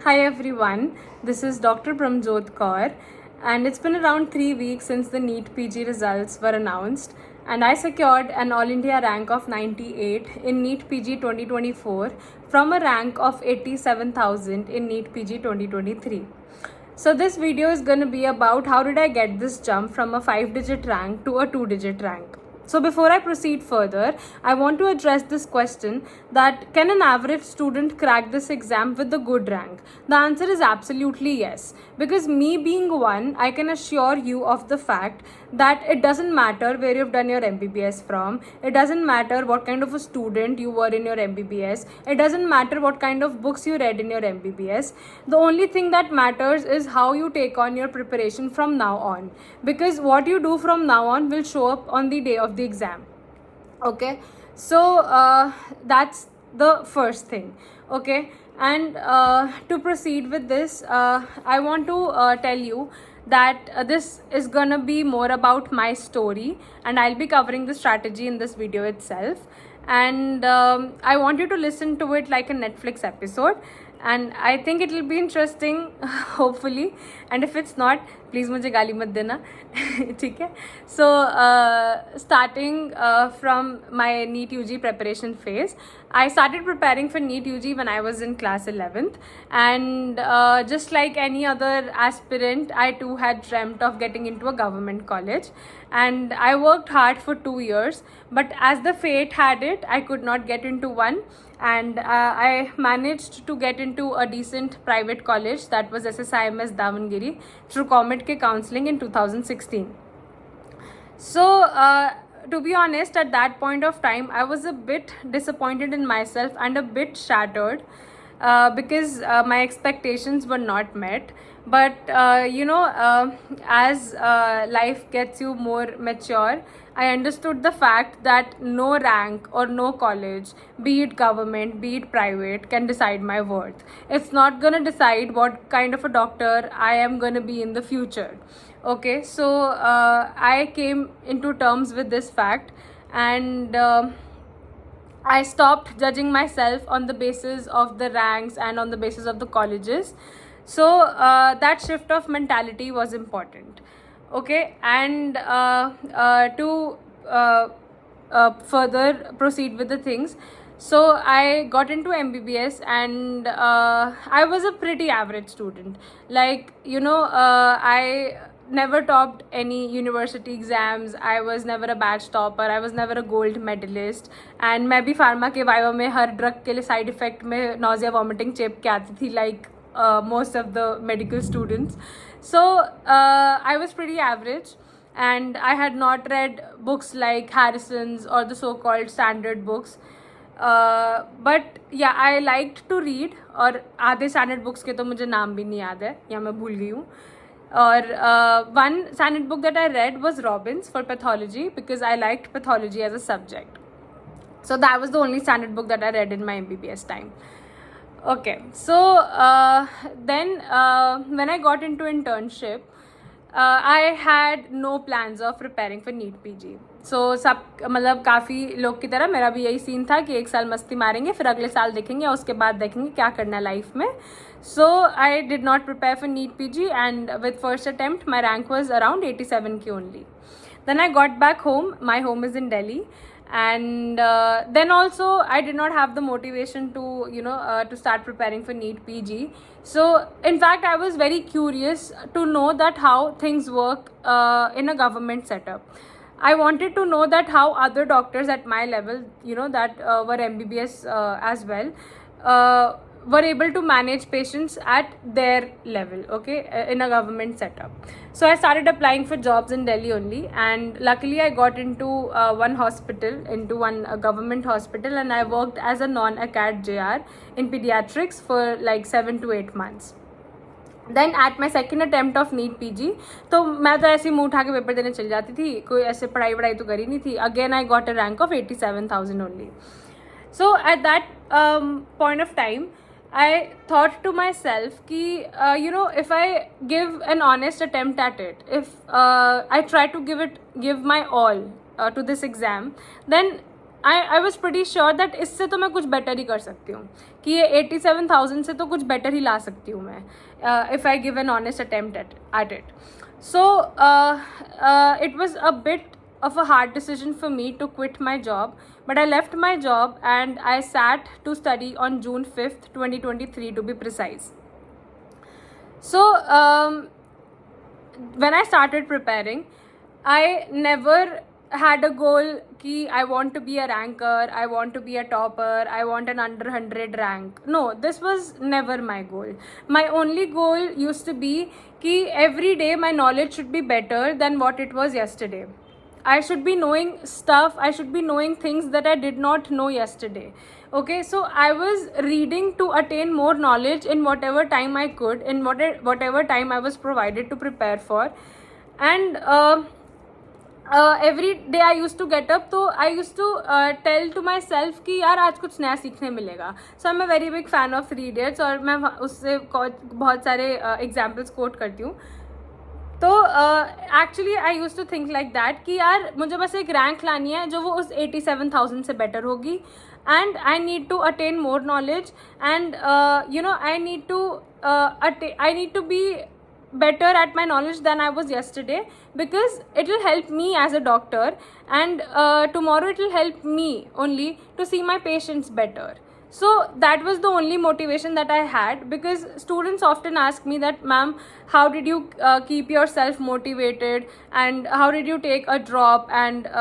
Hi everyone, this is Dr. Pramjot Kaur, and it's been around 3 weeks since the NEET PG results were announced, and I secured an All India rank of 98 in NEET PG 2024 from a rank of 87,000 in NEET PG 2023. So this video is going to be about how did I get this jump from a 5-digit rank to a 2-digit rank. So before I proceed further, I want to address this question that can an average student crack this exam with a good rank? The answer is absolutely yes. Because me being one, I can assure you of the fact that it doesn't matter where you've done your MBBS from. It doesn't matter what kind of a student you were in your MBBS. It doesn't matter what kind of books you read in your MBBS. The only thing that matters is how you take on your preparation from now on. Because what you do from now on will show up on the day of the exam. Okay, so that's the first thing. Okay, and to proceed with this, I want to tell you that this is gonna be more about my story, and I'll be covering the strategy in this video itself. And I want you to listen to it like a Netflix episode, and I think it will be interesting, hopefully. And if it's not, please मुझे गाली मत देना, ठीक है? So starting from my NEET UG preparation phase, I started preparing for NEET UG when I was in class 11th, and just like any other aspirant, I too had dreamt of getting into a government college, and I worked hard for 2 years, but as the fate had it, I could not get into one, and I managed to get into a decent private college, that was SSIMS Davangere, through COMEDK counseling in 2016. So to be honest, at that point of time, I was a bit disappointed in myself and a bit shattered because my expectations were not met. But as life gets you more mature, I understood the fact that no rank or no college, be it government, be it private, can decide my worth. It's not gonna decide what kind of a doctor I am gonna be in the future. Okay, so I came into terms with this fact, and I stopped judging myself on the basis of the ranks and on the basis of the colleges. So that shift of mentality was important. Okay, and to further proceed with the things, so I got into MBBS, and I was a pretty average student. Like, I never topped any university exams. I was never a batch topper. I was never a gold medalist. And मैं भी pharma के viva में हर drug के लिए side effect में nausea vomiting चेप के आती थी, like most of the medical students. So I was pretty average, and I had not read books like Harrison's or the so-called standard books. But yeah, I liked to read, और आधे standard books के तो मुझे नाम भी नहीं याद है या मैं भूल गई हूँ. Or one standard book that I read was Robbins for pathology, because I liked pathology as a subject. So that was the only standard book that I read in my MBBS time. Okay, so then when I got into internship, I had no plans of preparing for NEET PG. So सब मतलब काफ़ी लोग की तरह मेरा भी यही scene था कि 1 साल मस्ती मारेंगे, फिर अगले साल देखेंगे, और उसके बाद देखेंगे क्या करना है लाइफ में. So I did not prepare for NEET PG, and with first attempt my rank was around 87K only. Then I got back home. My home is in Delhi, and then also I did not have the motivation to to start preparing for NEET PG. So in fact, I was very curious to know that how things work in a government setup. I wanted to know that how other doctors at my level, that were MBBS as well, were able to manage patients at their level, okay, in a government setup. So I started applying for jobs in Delhi only, and luckily I got into one government hospital, and I worked as a non-acad JR in pediatrics for like 7 to 8 months. Then at my second attempt of NEET PG, तो मैं तो ऐसे ही मुँह उठा के paper देने चल जाती थी, कोई ऐसे पढ़ाई वढ़ाई तो करी नहीं थी. Again I got a rank of 87,000 only. So at that point of time, I thought to myself कि if I give an honest attempt at it, if I try to give my all to this exam, then I was pretty sure that इससे तो मैं कुछ better ही कर सकती हूँ, कि ये 87,000 से तो कुछ बेटर ही ला सकती हूँ मैं, if I give an honest attempt at it. So it was a bit of a hard decision for me to quit my job, but I left my job and I sat to study on June 5th, 2023 to be precise. So when I started preparing, I never had a goal ki I want to be a ranker, I want to be a topper, I want an under 100 rank. No, this was never my goal. My only goal used to be ki every day my knowledge should be better than what it was yesterday. I should be knowing stuff, I should be knowing things that I did not know yesterday. Okay, so I was reading to attain more knowledge in whatever time I could, in whatever time I was provided to prepare for. And every day I used to get up, तो I used to tell to myself कि यार आज कुछ नया सीखने मिलेगा. So I'm a very big fan of 3 Idiots, और मैं उससे बहुत सारे एग्जाम्पल्स कोट करती हूँ. तो actually I use to think like that कि यार मुझे बस एक रैंक लानी है जो वो उस 87,000 से बेटर होगी, and I need to attain more knowledge, and you know I need to be better at my knowledge than I was yesterday, because it will help me as a doctor, and tomorrow it will help me only to see my patients better. So that was the only motivation that I had, because students often ask me that, ma'am, how did you keep yourself motivated, and how did you take a drop and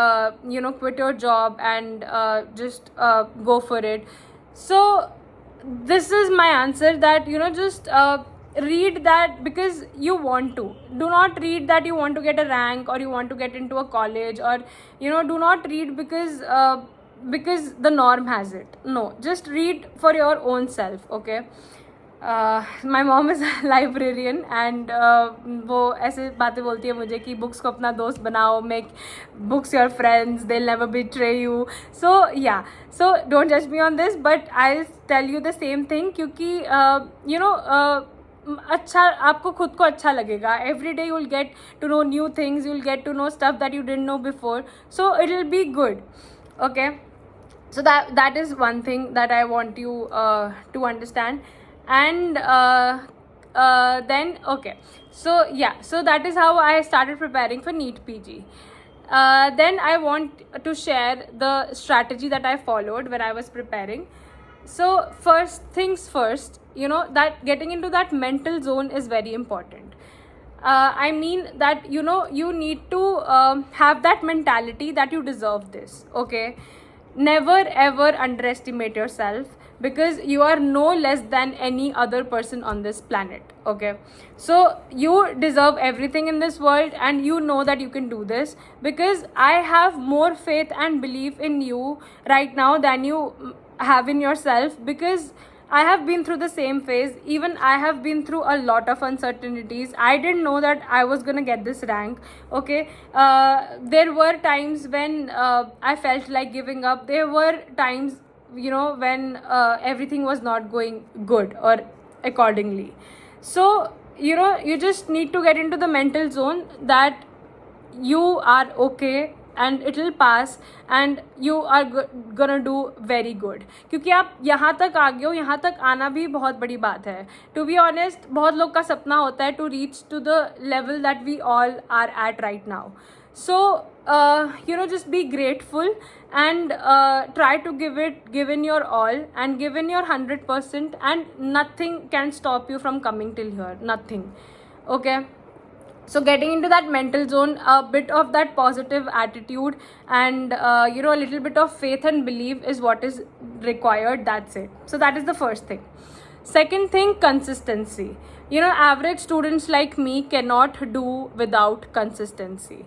quit your job and just go for it. So this is my answer, that just read that because you want to. Do not read that you want to get a rank or you want to get into a college, or do not read because the norm has it. No, just read for your own self. Okay. My mom is a librarian, and वो ऐसे बातें बोलती है मुझे कि books को अपना दोस्त बनाओ, make books your friends, they'll never betray you. So yeah, so don't judge me on this, but I'll tell you the same thing, क्योंकि अच्छा, आपको खुद को अच्छा लगेगा. Every day you will get to know new things, you will get to know stuff that you didn't know before, so it will be good. Okay, so that is one thing that I want you to understand. And then okay, so yeah, so that is how I started preparing for NEET PG. Then I want to share the strategy that I followed when I was preparing. So first things first, that getting into that mental zone is very important. I mean that you need to have that mentality that you deserve this. Okay, never ever underestimate yourself, because you are no less than any other person on this planet. Okay, so you deserve everything in this world, and you know that you can do this, because I have more faith and belief in you right now than you have in yourself, because I have been through the same phase. Even I have been through a lot of uncertainties. I didn't know that I was gonna get this rank. Okay, there were times when I felt like giving up. There were times when everything was not going good or accordingly. So you just need to get into the mental zone that you are okay, and it will pass, and you are gonna do very good. क्योंकि आप यहाँ तक आ गए हो, यहाँ तक आना भी बहुत बड़ी बात है. To be honest, बहुत लोग का सपना होता है to reach to the level that we all are at right now. So just be grateful, and try to give in your all, and give in your 100%, and nothing can stop you from coming till here. Nothing. Okay. So getting into that mental zone, a bit of that positive attitude, and a little bit of faith and belief is what is required. That's it. So that is the first thing. Second thing, consistency. Average students like me cannot do without consistency.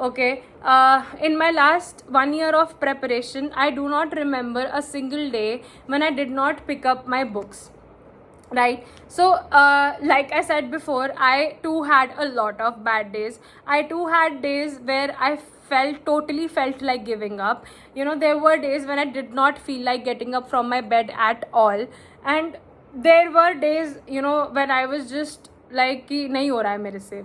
Okay, in my last 1 year of preparation, I do not remember a single day when I did not pick up my books. Right, so like I said before, I too had a lot of bad days. I too had days where I totally felt like giving up. There were days when I did not feel like getting up from my bed at all, and there were days when I was just like कि नहीं हो रहा है मेरे से,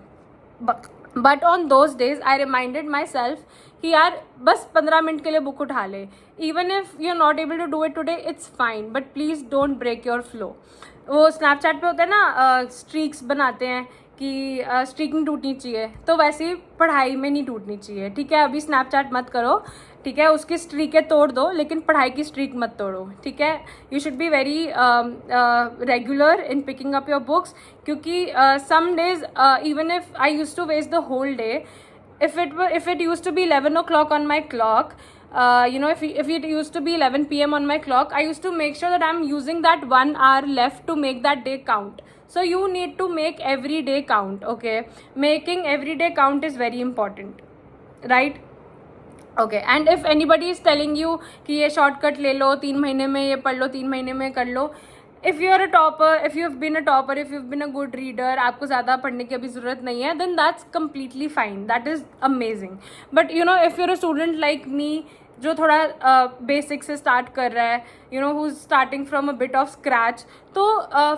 but on those days I reminded my self कि यार बस 15 मिनट के लिए बुक उठा ले. Even if you are not able to do it today, it's fine, but please don't break your flow. वो स्नैपचैट पे होता है ना, स्ट्रीक्स बनाते हैं कि स्ट्रीक नहीं टूटनी चाहिए, तो वैसे ही पढ़ाई में नहीं टूटनी चाहिए. ठीक है, अभी स्नैपचैट मत करो. ठीक है, उसकी स्ट्रीकें तोड़ दो, लेकिन पढ़ाई की स्ट्रीक मत तोड़ो. ठीक है, you should be very regular in picking up your books. क्योंकि some days even if I use to waste the whole day, if it used to be 11 o'clock on my clock, if it used to be 11 p.m. on my clock, I used to make sure that I'm using that 1 hour left to make that day count. So you need to make every day count. Okay, making every day count is very important, right? Okay, and if anybody is telling you कि ये shortcut ले लो, 3 महीने में ये पढ़ लो, 3 महीने में कर लो. If you are a topper, if you have been a topper, if you have been a good reader, आपको ज़्यादा पढ़ने की अभी ज़रूरत नहीं है, then that's completely fine, that is amazing. But you know, if you are a student like me जो थोड़ा बेसिक से स्टार्ट कर रहा है, you know, who is starting from a bit of scratch, तो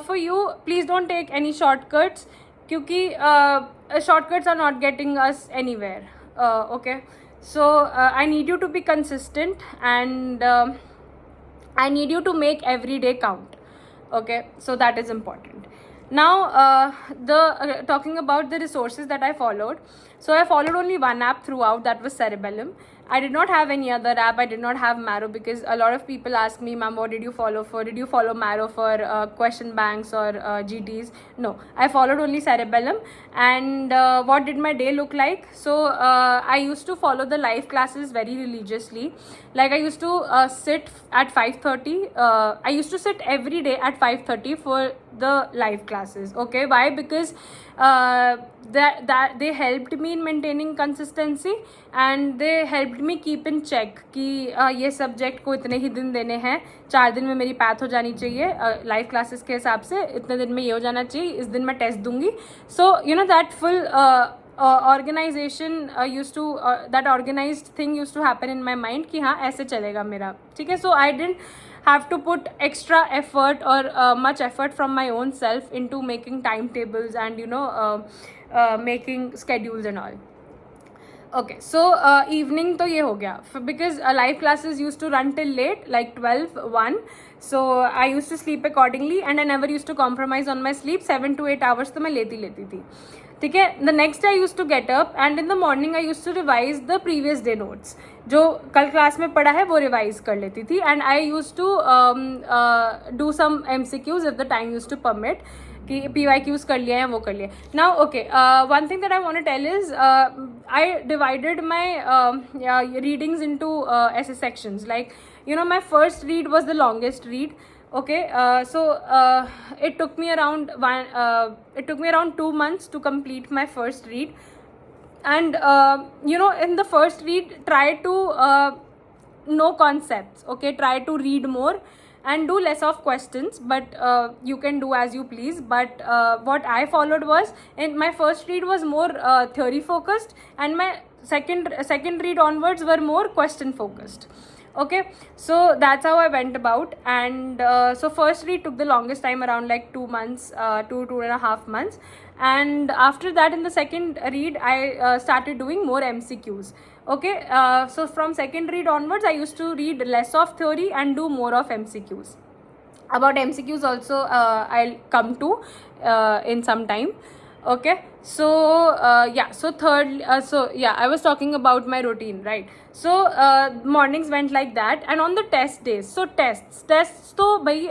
for you please don't take any shortcuts, क्योंकि shortcuts are not getting us anywhere. Okay, so I need you to be consistent, and I need you to make every day count. Okay, so that is important. Now talking about the resources that I followed, so I followed only one app throughout, that was Cerebellum. I did not have any other app. I did not have Marrow, because a lot of people ask me, ma'am, what did you follow for? Did you follow Marrow for question banks or GTs? No, I followed only Cerebellum. And what did my day look like? So I used to follow the live classes very religiously. Like I used to sit at 5:30. I used to sit every day at 5:30 for the live classes. Okay, why? Because that they helped me in maintaining consistency, and they helped me keep in check कि ये subject को इतने ही दिन देने हैं, 4 दिन में मेरी पैथ हो जानी चाहिए लाइव क्लासेस के हिसाब से, इतने दिन में ये हो जाना चाहिए, इस दिन मैं टेस्ट दूंगी. So you know that full organization that organized thing used to happen in my mind कि हाँ ऐसे चलेगा मेरा. ठीक है, so I didn't have to put extra effort or much effort from my own self into making timetables and making schedules and all. Okay, so evening तो ये हो गया, because live classes used to run till late, like 12-1. So I used to sleep accordingly, and I never used to compromise on my sleep. 7 to 8 hours तो मैं लेती थी. ठीक है, the next day I used to get up, and in the morning I used to revise the previous day notes. जो कल class में पढ़ा है वो रिवाइज कर लेती थी, and I used to do some MCQs if the time used to permit. कि PYQs कर लिया है, वो कर लिया. Now, okay, one thing that I want to tell is I divided my readings into essay sections. Like, my first read was the longest read. Okay, so it took me around 2 months to complete my first read. And in the first read, try to know concepts. Okay, try to read more and do less of questions, but you can do as you please. But what I followed was, in my first read was more theory focused, and my second read onwards were more question focused. Okay, so that's how I went about. And so first read took the longest time, around like 2 months, 2.5 months. And after that, in the second read, I started doing more MCQs. Okay, so from second read onwards, I used to read less of theory and do more of MCQs. About MCQs also I'll come to in some time. Okay, so I was talking about my routine, right? So mornings went like that. And on the test days, so tests तो भाई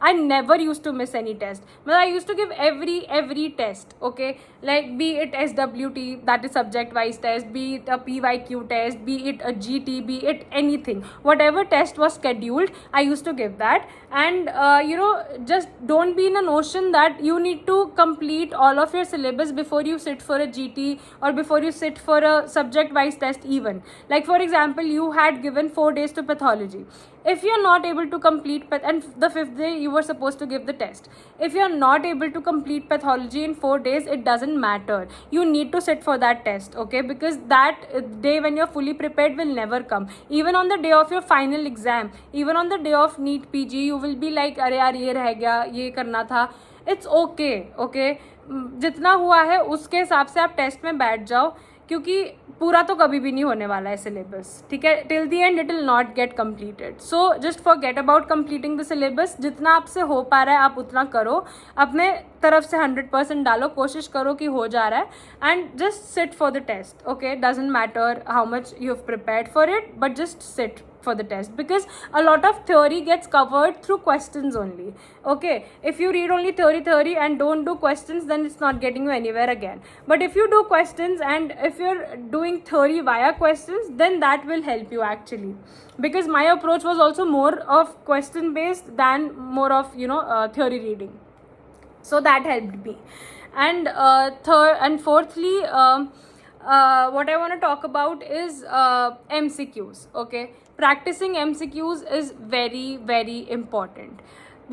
I never used to miss any test. But I used to give every test. Okay, like be it SWT, that is subject wise test, be it a PYQ test, be it a GT, be it anything, whatever test was scheduled, I used to give that. And just don't be in a notion that you need to complete all of your syllabus before you sit for a GT or before you sit for a subject wise test. Even like, for example, you had given 4 days to pathology. If you're not able to complete and the 5th day you were supposed to give the test, if you're not able to complete pathology in 4 days, it doesn't matter, you need to sit for that test. Okay, because that day when you're fully prepared will never come. Even on the day of your final exam, even on the day of NEET PG, you will be like, अरे यार ये रह गया, ये करना था. It's okay, okay, जितना हुआ है उसके हिसाब से आप टेस्ट में बैठ जाओ, क्योंकि पूरा तो कभी भी नहीं होने वाला है सिलेबस, ठीक है. Till the end it will not gate completed. So just forget about completing the syllabus. जितना आपसे हो पा रहा है आप उतना करो, अपने तरफ से 100% डालो, कोशिश करो कि हो जा रहा है, and just sit for the test. Okay, doesn't matter how much you have prepared for it, but just sit for the test, because a lot of theory gets covered through questions only. Okay, if you read only theory and don't do questions, then it's not getting you anywhere again. But if you do questions and if you're doing theory via questions, then that will help you actually, because my approach was also more of question based than more of theory reading. So that helped me. And third and fourthly, what I want to talk about is MCQs. Okay, practicing MCQs is very, very important.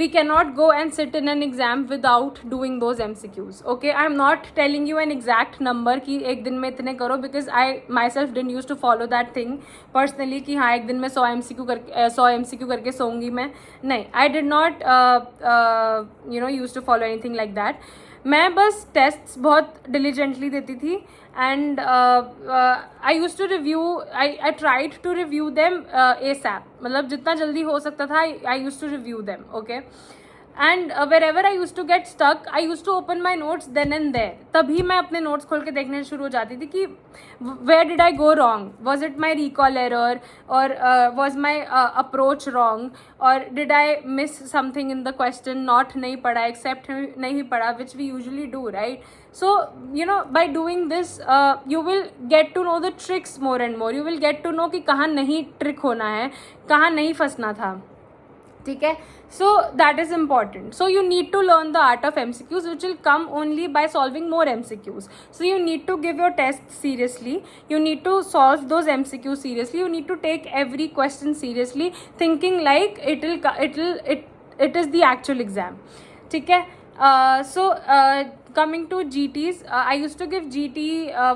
We cannot go and sit in an exam without doing those MCQs. Okay, I'm not telling you an exact number कि एक दिन में इतने करो, because I myself didn't used to follow that thing personally कि हाँ एक दिन में 100 MCQ करके सोऊंगी मैं. नहीं, I did not used to follow anything like that. मैं बस टेस्ट्स बहुत डिलीजेंटली देती थी, and I use to review, I tried to review them ASAP, मतलब जितना जल्दी हो सकता था I use to review them. Okay, and wherever I used to get stuck, I used to open my notes then and there. तभी मैं अपने notes खोल के देखने शुरू हो जाती थी कि where did I go wrong? Was it my recall error, or was my approach wrong, or did I miss something in the question? Not नहीं पढ़ा, except नहीं पढ़ा, which we usually do, right? So by doing this, you will get to know the tricks more and more. You will get to know कि कहाँ नहीं trick होना है, कहाँ नहीं फंसना था, ठीक है. So that is important. So you need to learn the art of MCQs, which will come only by solving more MCQs. So you need to give your tests seriously, you need to solve those MCQs seriously, you need to take every question seriously, thinking like it is the actual exam, ठीक है. So coming to GTs, I used to give GT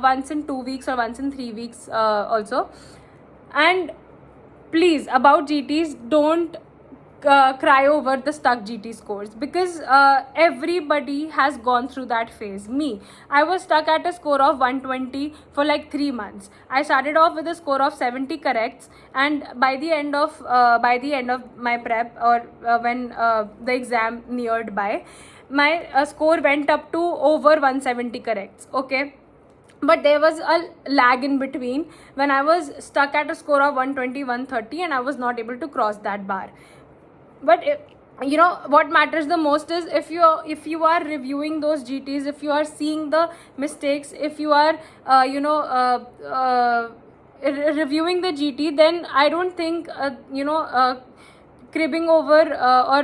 once in 2 weeks or once in 3 weeks also. And please, about GTs, don't cry over the stuck GT scores, because everybody has gone through that phase. I was stuck at a score of 120 for like 3 months. I started off with a score of 70 corrects, and by the end of my prep, or when the exam neared by, my score went up to over 170 corrects. Okay, but there was a lag in between when I was stuck at a score of 120, 130, and I was not able to cross that bar. But what matters the most is if you are reviewing those GTs, if you are seeing the mistakes, if you are reviewing the GT, then I don't think cribbing over or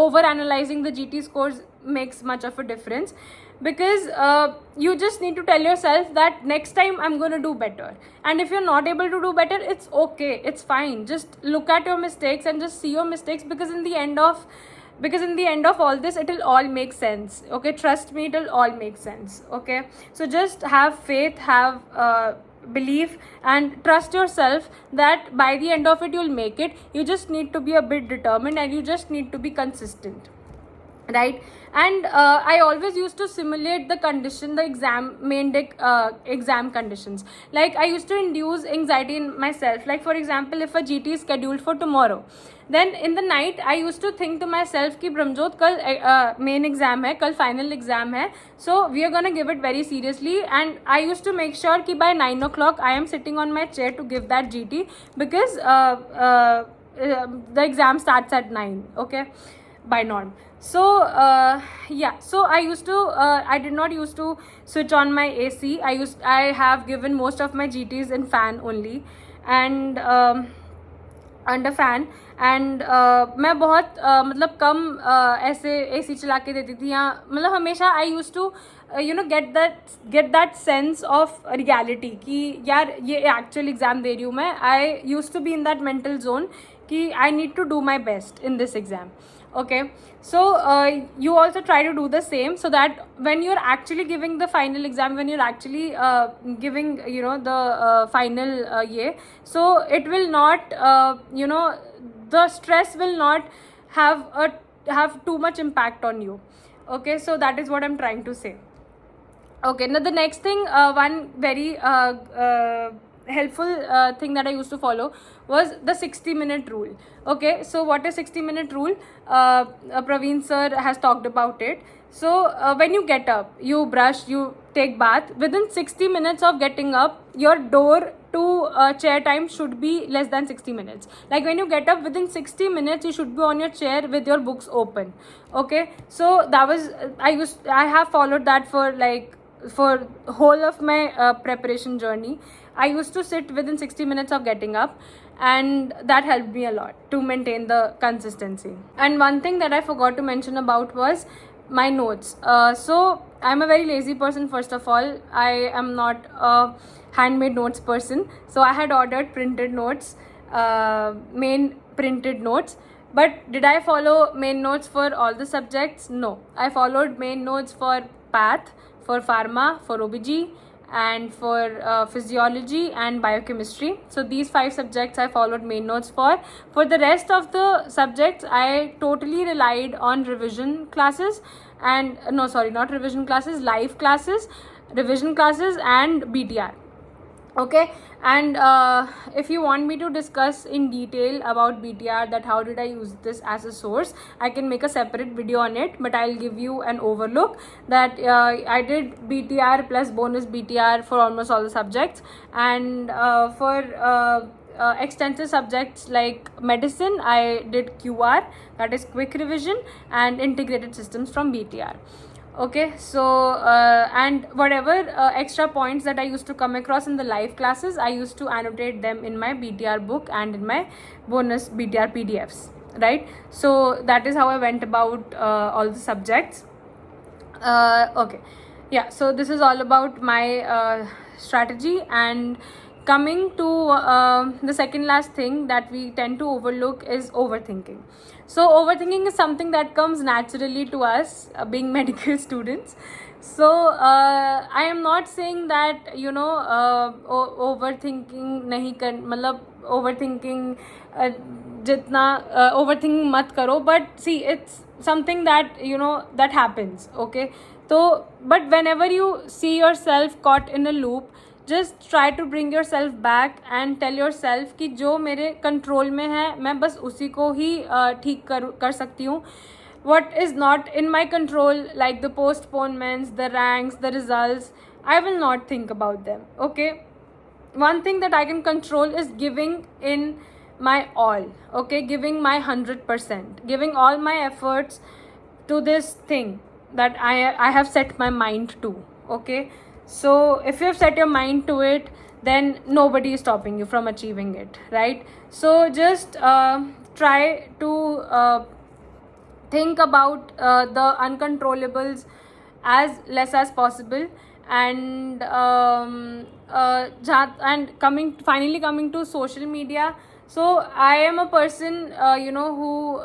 over analyzing the GT scores makes much of a difference, because you just need to tell yourself that next time I'm going to do better. And if you're not able to do better, it's okay, it's fine. Just look at your mistakes and just see your mistakes, because in the end of all this, it will all make sense. Okay, trust me, it will all make sense. Okay, so just have faith, have belief, and trust yourself that by the end of it you'll make it. You just need to be a bit determined, and you just need to be consistent, right? And I always used to simulate the exam conditions. Like I used to induce anxiety in myself. Like for example, if a GT is scheduled for tomorrow, then in the night I used to think to myself कि ब्रह्मजोत कल main exam है, कल final exam है, so we are gonna give it very seriously. And I used to make sure कि by 9 o'clock I am sitting on my chair to give that GT, because the exam starts at 9. Okay, by norm. So so I did not used to switch on my AC. I have given most of my GTs in fan only, and under fan. And मैं बहुत मतलब कम ऐसे AC चला के देती थी, या मतलब हमेशा I use to get that sense of reality कि यार ये एक्चुअल एग्जाम दे रही हूँ मैं. I use to be in that mental zone कि I need to do my best in this exam. Okay, so you also try to do the same, so that when you're actually giving the final exam, when you're actually giving the final so it will not the stress will not have a have too much impact on you. Okay, so that is what I'm trying to say. Okay, now the next thing, one very helpful thing that I used to follow was the 60-minute rule. Okay, so what is 60-minute rule? Praveen sir has talked about it. So when you get up, you brush, you take bath, within 60 minutes of getting up, your door to chair time should be less than 60 minutes. Like when you get up, within 60 minutes you should be on your chair with your books open. Okay, so that was I have followed that for whole of my preparation journey. I used to sit within 60 minutes of getting up, and that helped me a lot to maintain the consistency. And one thing that I forgot to mention about was my notes. So I'm a very lazy person. First of all, I am not a handmade notes person, so I had ordered printed notes, main printed notes. But did I follow main notes for all the subjects? No, I followed main notes for path, for pharma, for OBG, and for physiology and biochemistry. So these 5 subjects I followed main notes for. For the rest of the subjects, I totally relied on revision classes, and no, sorry, not revision classes, live classes, revision classes, and BTR. Okay, and if you want me to discuss in detail about BTR, that how did I use this as a source, I can make a separate video on it, but I'll give you an overlook that I did BTR plus bonus BTR for almost all the subjects. And for extensive subjects like medicine, I did QR, that is quick revision, and integrated systems from BTR. Okay, so and whatever extra points that I used to come across in the live classes, I used to annotate them in my BTR book and in my bonus BTR PDFs, right? So that is how I went about all the subjects. Okay, yeah, so this is all about my strategy. And coming to the second last thing that we tend to overlook is overthinking. So overthinking is something that comes naturally to us, being medical students. So I am not saying that overthinking nahi kar, matlab overthinking jitna overthinking mat karo, but see, it's something that that happens. Okay, so but whenever you see yourself caught in a loop, just try to bring yourself back and tell yourself कि जो मेरे control में है मैं बस उसी को ही ठीक कर सकती हूँ. What is not in my control, like the postponements, the ranks, the results, I will not think about them. Okay, one thing that I can control is giving in my all. Okay, giving my 100%, giving all my efforts to this thing that I have set my mind to. Okay, so if you have set your mind to it, then nobody is stopping you from achieving it, right? So just try to think about the uncontrollables as less as possible. And and finally coming to social media. So I am a person who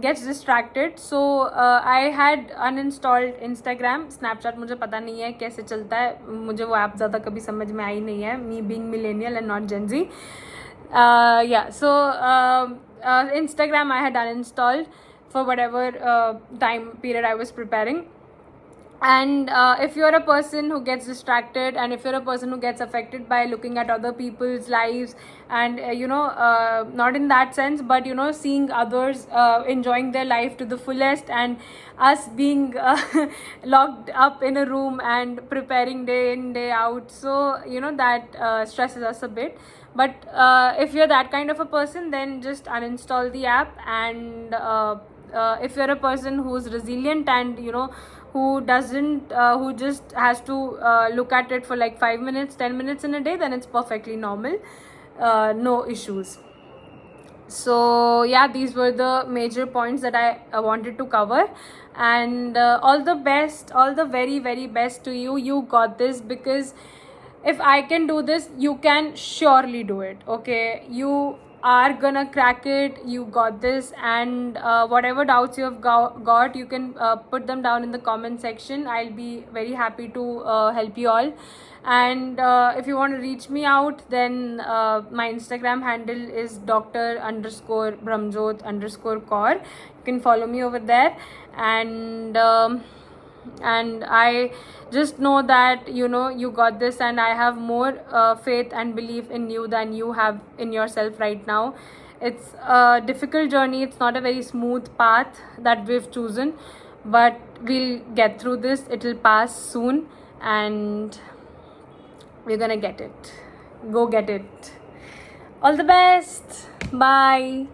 gets distracted. So I had uninstalled Instagram. Snapchat मुझे पता नहीं है कैसे चलता है, मुझे वो app ज़्यादा कभी समझ में आई नहीं है, me being millennial and not Gen Z. Yeah, so Instagram I had uninstalled for whatever time period I was preparing. And if you're a person who gets distracted, and if you're a person who gets affected by looking at other people's lives, and not in that sense, but seeing others enjoying their life to the fullest, and us being locked up in a room and preparing day in day out, so that stresses us a bit. But if you're that kind of a person, then just uninstall the app. And if you're a person who's resilient and who just has to look at it for like 5 minutes, 10 minutes in a day, then it's perfectly normal, no issues. So yeah, these were the major points that I wanted to cover. And all the best, all the very, very best to you. You got this, because if I can do this, you can surely do it. Okay, you are gonna crack it. You got this. And whatever doubts you have got, you can put them down in the comment section. I'll be very happy to help you all. And if you want to reach me out, then my Instagram handle is dr_brahmjot_kaur. You can follow me over there. And I just know that you got this, and I have more faith and belief in you than you have in yourself right now. It's a difficult journey. It's not a very smooth path that we've chosen, but we'll get through this. It'll pass soon, and we're gonna get it. Go get it. All the best. Bye.